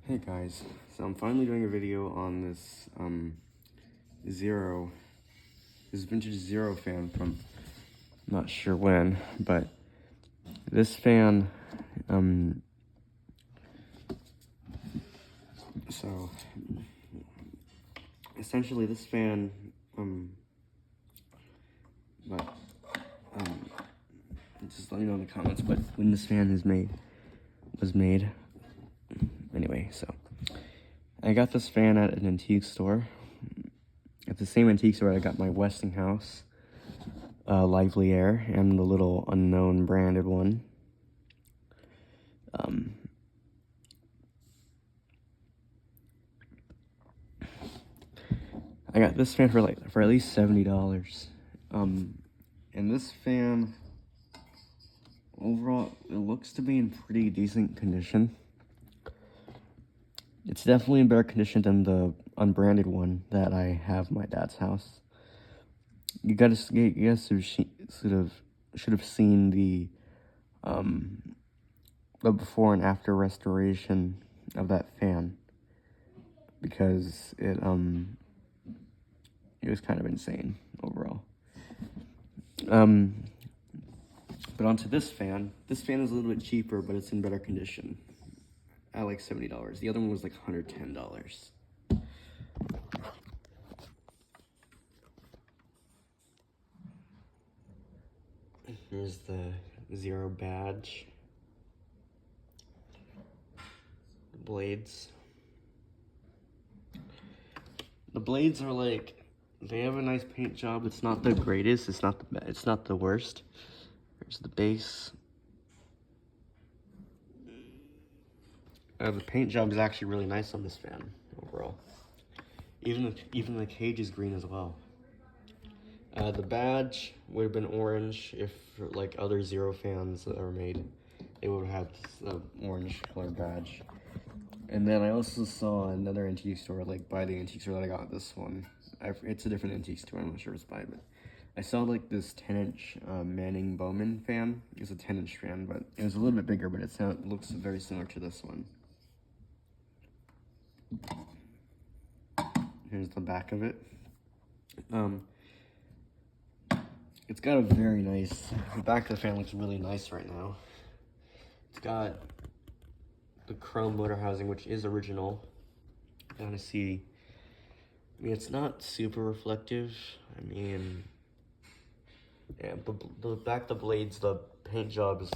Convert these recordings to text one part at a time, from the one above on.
Hey guys, so I'm finally doing a video on this this vintage Zero fan from not sure when, but this fan, so essentially this fan, but just let me know in the comments, but when this fan was made, anyway, so I got this fan at an antique store. At the same antique store I got my Westinghouse Lively Air and the little unknown branded one. I got this fan for at least $70. And this fan overall it looks to be in pretty decent condition. It's definitely in better condition than the unbranded one that I have at my dad's house. You guys should have seen the before and after restoration of that fan, because it was kind of insane overall. But onto this fan. This fan is a little bit cheaper, but it's in better condition. At like $70. The other one was like $110. Here's the Zero badge. The blades. The blades are like, they have a nice paint job. It's not the greatest. It's not the worst. There's the base. The paint job is actually really nice on this fan overall. Even the cage is green as well. The badge would have been orange if, like other Zero fans that are made, they would have had this orange colored badge. And then I also saw another antique store, like by the antique store that I got this one. It's a different antique store, I'm not sure it's by, but I saw like this 10-inch Manning Bowman fan. It's a 10-inch fan, but it was a little bit bigger, but it looks very similar to this one. Here's the back of it. It's got a very nice, the back of the fan looks really nice right now. It's got the chrome motor housing, which is original. Down to see, I mean, it's not super reflective. I mean, yeah, but the back of the blades, the paint job is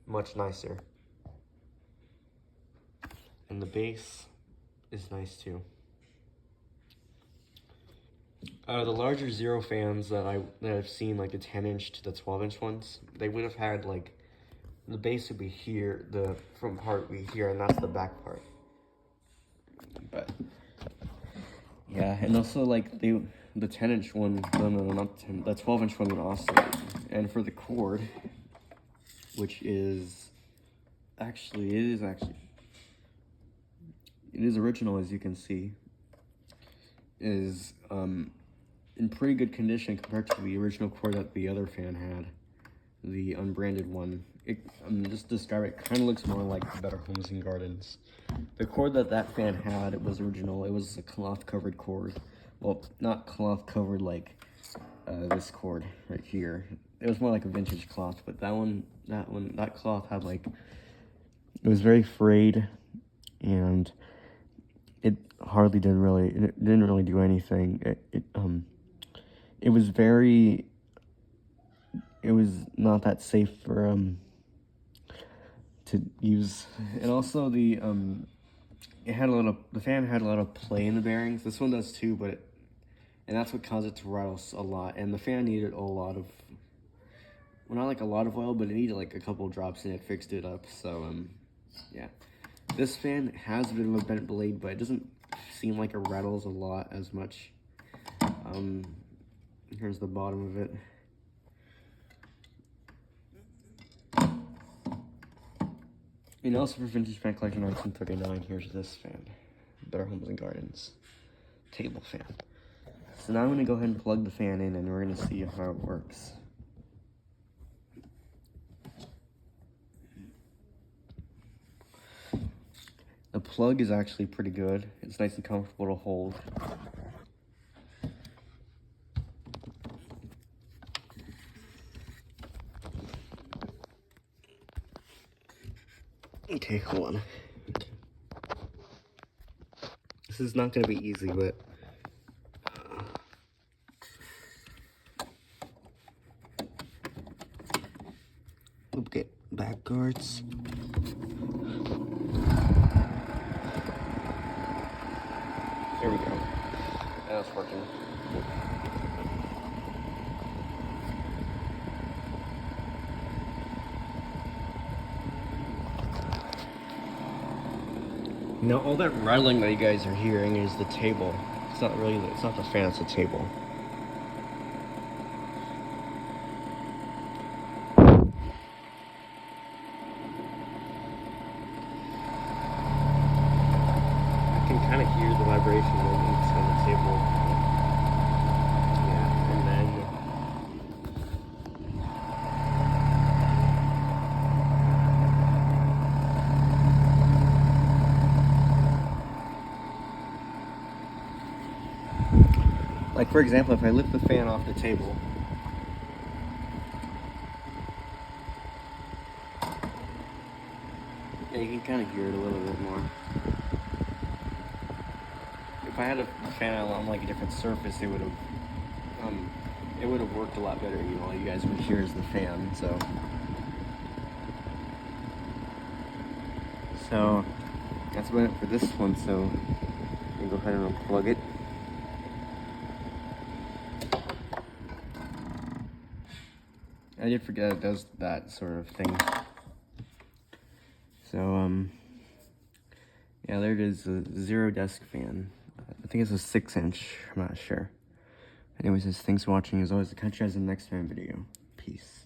much nicer. And the base is nice too. The larger Zero fans that I've seen, like the 10-inch to the 12-inch ones, they would have had like, the base would be here, the front part would be here, and that's the back part. But yeah, and also like the 10-inch one, no, not the 10, the 12-inch one would also, and for the cord, which is actually, it is original, as you can see, is in pretty good condition compared to the original cord that the other fan had, the unbranded one. Just to describe it, kind of looks more like Better Homes and Gardens. The cord that fan had, it was original. It was a cloth-covered cord. Well, not cloth-covered like this cord right here. It was more like a vintage cloth, but that cloth had like, it was very frayed, and it didn't really do anything. It was not that safe for to use. And also the fan had a lot of play in the bearings. This one does too, and that's what caused it to rattle a lot. And the fan needed a lot of, well, not like a lot of oil, but it needed like a couple drops, and it fixed it up. So yeah, this fan has a bit of a bent blade, but it doesn't seem like it rattles a lot as much. Here's the bottom of it. And also for Vintage Fan Collection 1939, here's this fan. Better Homes and Gardens. Table fan. So now I'm going to go ahead and plug the fan in, and we're going to see how it works. The plug is actually pretty good. It's nice and comfortable to hold. Okay, hold on. This is not gonna be easy, but we'll get back guards. There we go. Now it's working. Now all that rattling that you guys are hearing is the table. It's not the fan, it's the table. I can kind of hear the vibration movements on the table. Yeah, and then like, for example, if I lift the fan off the table, yeah, you can kind of hear it a little bit more. If I had a fan on like a different surface, it would have worked a lot better. You know, all you guys would hear is the fan. So that's about it for this one. So I'm gonna go ahead and unplug it. I did forget it does that sort of thing. So, yeah, there it is, a Zero desk fan. I think it's a 6-inch, I'm not sure. Anyways, thanks for watching. As always, I'll catch you guys in the next time video. Peace.